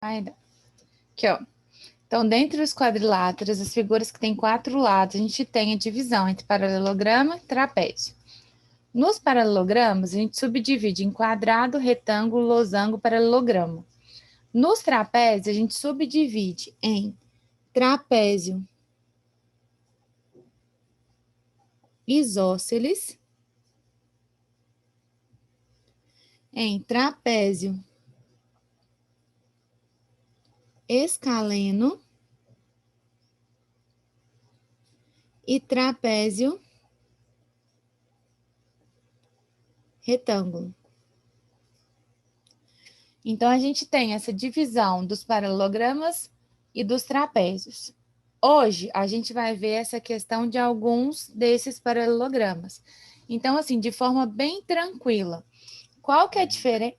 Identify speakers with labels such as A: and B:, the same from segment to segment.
A: Aqui, ó. Então, dentre os quadriláteros, as figuras que têm 4 lados, a gente tem a divisão entre paralelograma e trapézio. Nos paralelogramas, a gente subdivide em quadrado, retângulo, losango, paralelogramo. Nos trapézios, a gente subdivide em trapézio isósceles, em trapézio escaleno e trapézio retângulo. Então, a gente tem essa divisão dos paralelogramas e dos trapézios. Hoje, a gente vai ver essa questão de alguns desses paralelogramas. Então, assim, de forma bem tranquila, qual que é a diferença?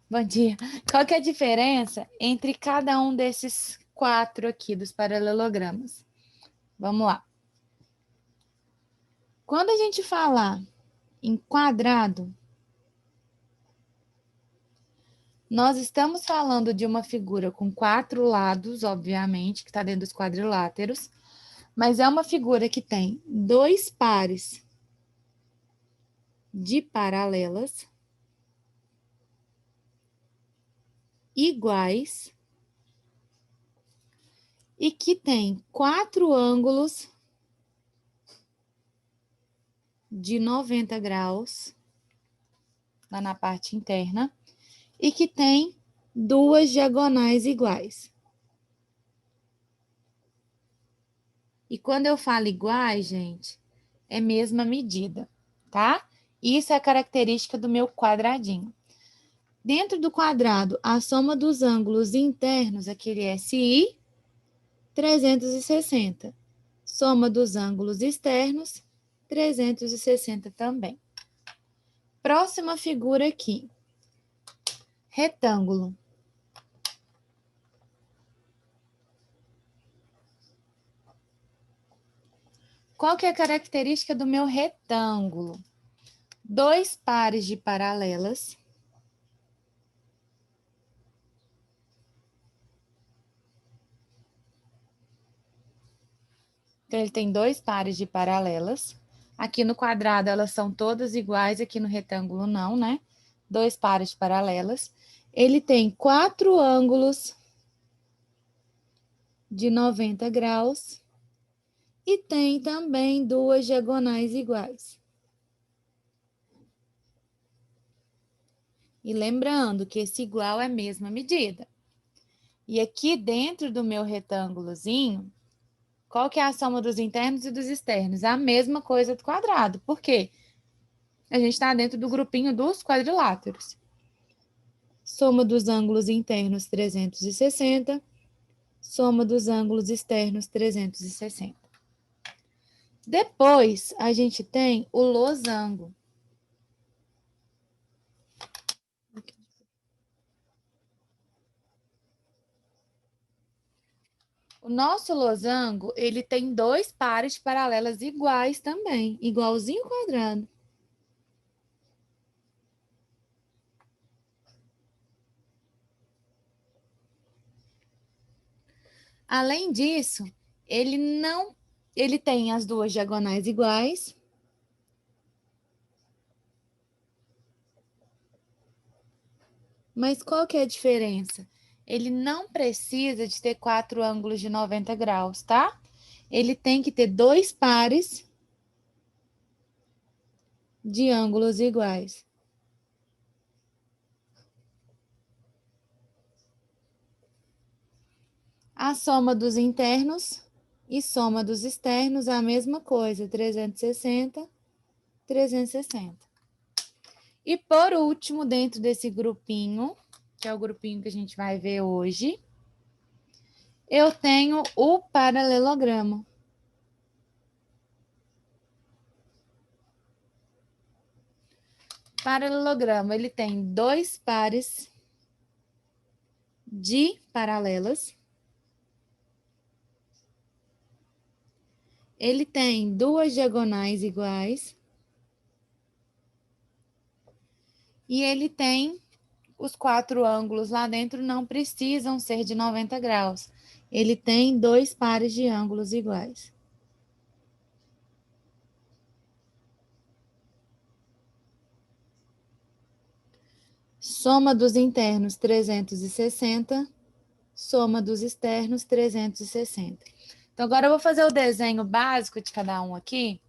A: Bom dia. Qual que é a diferença entre cada um desses 4 aqui dos paralelogramas? Vamos lá. Quando a gente falar em quadrado, nós estamos falando de uma figura com 4 lados, obviamente, que está dentro dos quadriláteros, mas é uma figura que tem 2 pares de paralelas iguais e que tem 4 ângulos de 90 graus lá na parte interna e que tem 2 diagonais iguais. E quando eu falo iguais, gente, é mesma medida, tá? Isso é a característica do meu quadradinho. Dentro do quadrado, a soma dos ângulos internos, aquele SI, 360. Soma dos ângulos externos, 360 também. Próxima figura aqui. Retângulo. Qual que é a característica do meu retângulo? 2 pares de paralelas. Então, ele tem 2 pares de paralelas. Aqui no quadrado, elas são todas iguais, aqui no retângulo não, né? 2 pares de paralelas. Ele tem 4 ângulos de 90 graus e tem também 2 diagonais iguais. E lembrando que esse igual é a mesma medida. E aqui dentro do meu retângulozinho, qual que é a soma dos internos e dos externos? A mesma coisa do quadrado. Por quê? A gente está dentro do grupinho dos quadriláteros. Soma dos ângulos internos, 360. Soma dos ângulos externos, 360. Depois, a gente tem o losango. O nosso losango, ele tem 2 pares de paralelas iguais também, igualzinho ao quadrado. Além disso, ele tem as 2 diagonais iguais. Mas qual que é a diferença? Ele não precisa de ter 4 ângulos de 90 graus, tá? Ele tem que ter 2 pares de ângulos iguais. A soma dos internos e soma dos externos é a mesma coisa, 360, 360. E por último, dentro desse grupinho, que é o grupinho que a gente vai ver hoje, eu tenho o paralelogramo. Paralelogramo, ele tem 2 pares de paralelas. Ele tem 2 diagonais iguais. E ele tem os 4 ângulos lá dentro não precisam ser de 90 graus. Ele tem 2 pares de ângulos iguais. Soma dos internos 360, soma dos externos 360. Então, agora eu vou fazer o desenho básico de cada um aqui,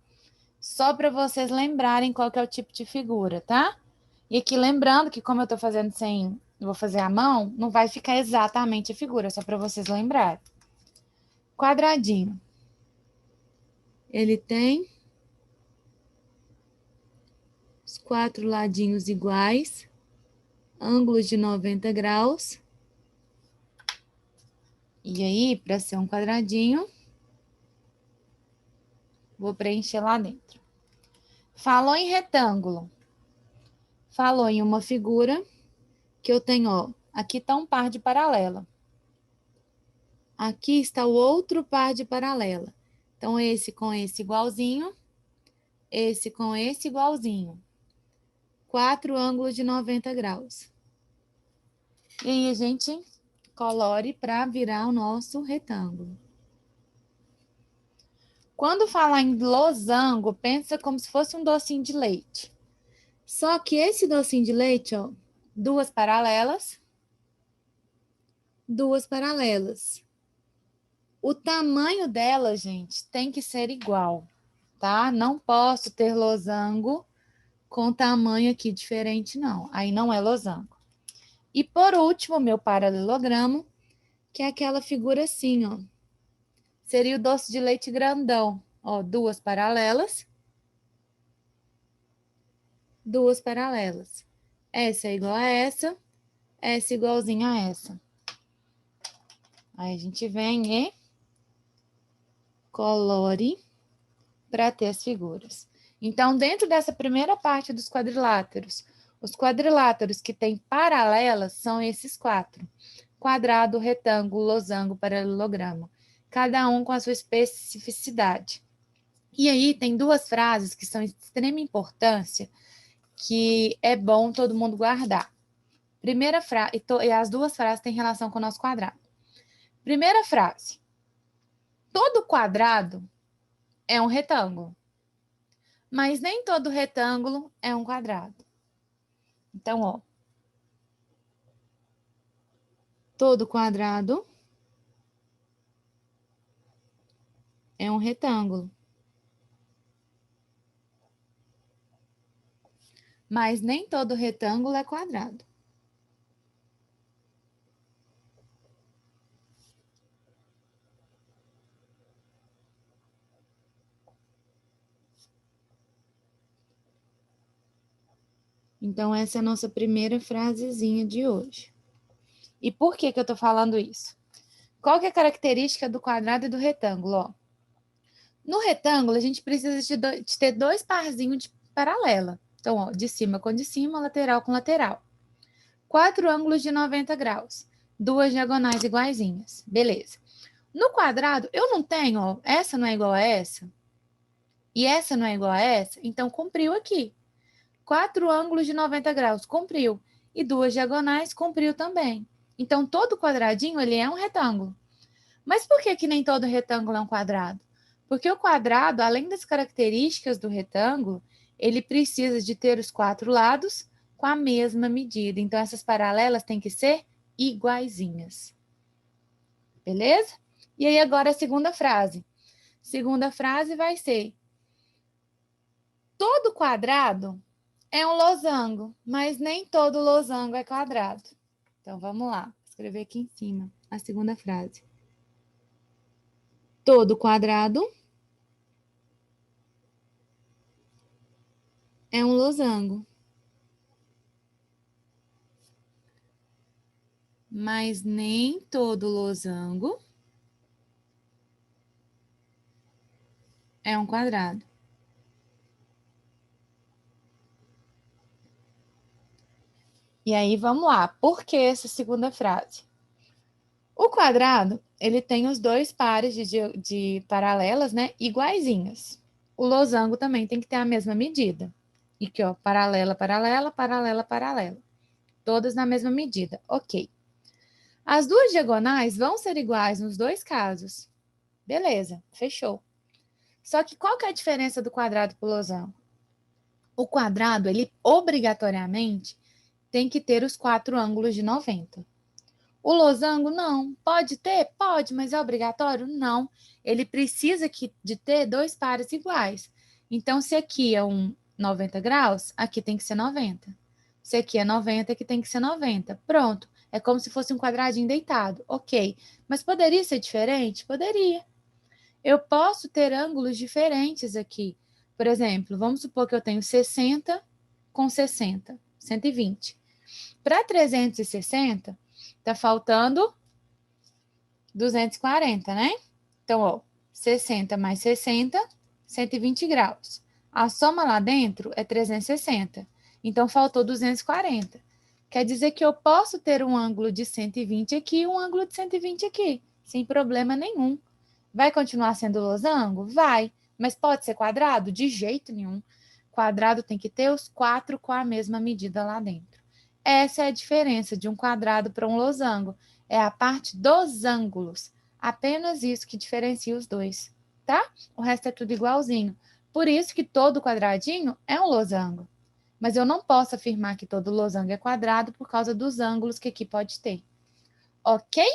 A: só para vocês lembrarem qual que é o tipo de figura, tá? E aqui lembrando que como eu tô fazendo sem, vou fazer à mão, não vai ficar exatamente a figura, só para vocês lembrarem. Quadradinho. Ele tem os 4 ladinhos iguais, ângulos de 90 graus. E aí, para ser um quadradinho, vou preencher lá dentro. Falou em retângulo. Falou em uma figura que eu tenho, ó, aqui está um par de paralela. Aqui está o outro par de paralela. Então, esse com esse igualzinho, esse com esse igualzinho. 4 ângulos de 90 graus. E aí, a gente colore para virar o nosso retângulo. Quando falar em losango, pensa como se fosse um docinho de leite. Só que esse docinho de leite, ó, 2 paralelas, 2 paralelas. O tamanho dela, gente, tem que ser igual, tá? Não posso ter losango com tamanho aqui diferente, não. Aí não é losango. E por último, meu paralelogramo, que é aquela figura assim, ó. Seria o doce de leite grandão. Ó, 2 paralelas. 2 paralelas. Essa é igual a essa igualzinha a essa. Aí a gente vem e colore para ter as figuras. Então, dentro dessa primeira parte dos quadriláteros, os quadriláteros que têm paralelas são esses 4. Quadrado, retângulo, losango, paralelogramo. Cada um com a sua especificidade. E aí tem 2 frases que são de extrema importância, que é bom todo mundo guardar. Primeira frase, e as 2 frases têm relação com o nosso quadrado. Primeira frase. Todo quadrado é um retângulo, mas nem todo retângulo é um quadrado. Então, ó, todo quadrado é um retângulo, mas nem todo retângulo é quadrado. Então, essa é a nossa primeira frasezinha de hoje. E por que eu tô falando isso? Qual que é a característica do quadrado e do retângulo? Ó, no retângulo, a gente precisa de ter 2 parzinhos de paralela. Então, ó, de cima com de cima, lateral com lateral. 4 ângulos de 90 graus. 2 diagonais iguaizinhas. Beleza. No quadrado, eu não tenho, ó, essa não é igual a essa. E essa não é igual a essa. Então, cumpriu aqui. 4 ângulos de 90 graus, cumpriu. E 2 diagonais, cumpriu também. Então, todo quadradinho, ele é um retângulo. Mas por que nem todo retângulo é um quadrado? Porque o quadrado, além das características do retângulo, ele precisa de ter os 4 lados com a mesma medida. Então, essas paralelas têm que ser iguaizinhas. Beleza? E aí, agora a segunda frase. Segunda frase vai ser: todo quadrado é um losango, mas nem todo losango é quadrado. Então, vamos lá. Vou escrever aqui em cima a segunda frase. Todo quadrado é um losango, mas nem todo losango é um quadrado. E aí, vamos lá. Por que essa segunda frase? O quadrado, ele tem os 2 pares de paralelas, né, iguaizinhas. O losango também tem que ter a mesma medida. E aqui, ó, paralela, paralela, paralela, paralela. todas na mesma medida. Ok. As duas diagonais vão ser iguais nos dois casos. Beleza, fechou. Só que qual que é a diferença do quadrado para o losango? O quadrado, ele obrigatoriamente tem que ter os 4 ângulos de 90. O losango, não. Pode ter? Pode, mas é obrigatório? Não. Ele precisa de ter 2 pares iguais. Então, se aqui é um 90 graus, aqui tem que ser 90. Se aqui é 90, aqui tem que ser 90. Pronto. É como se fosse um quadradinho deitado. Ok. Mas poderia ser diferente? Poderia. Eu posso ter ângulos diferentes aqui. Por exemplo, vamos supor que eu tenho 60 com 60, 120. Para 360, tá faltando 240, né? Então, ó, 60 mais 60, 120 graus. A soma lá dentro é 360. Então, faltou 240. Quer dizer que eu posso ter um ângulo de 120 aqui e um ângulo de 120 aqui, sem problema nenhum. Vai continuar sendo losango? Vai. Mas pode ser quadrado? De jeito nenhum. Quadrado tem que ter os 4 com a mesma medida lá dentro. Essa é a diferença de um quadrado para um losango. É a parte dos ângulos. Apenas isso que diferencia os dois, tá? O resto é tudo igualzinho. Por isso que todo quadradinho é um losango. Mas eu não posso afirmar que todo losango é quadrado por causa dos ângulos que aqui pode ter. Ok?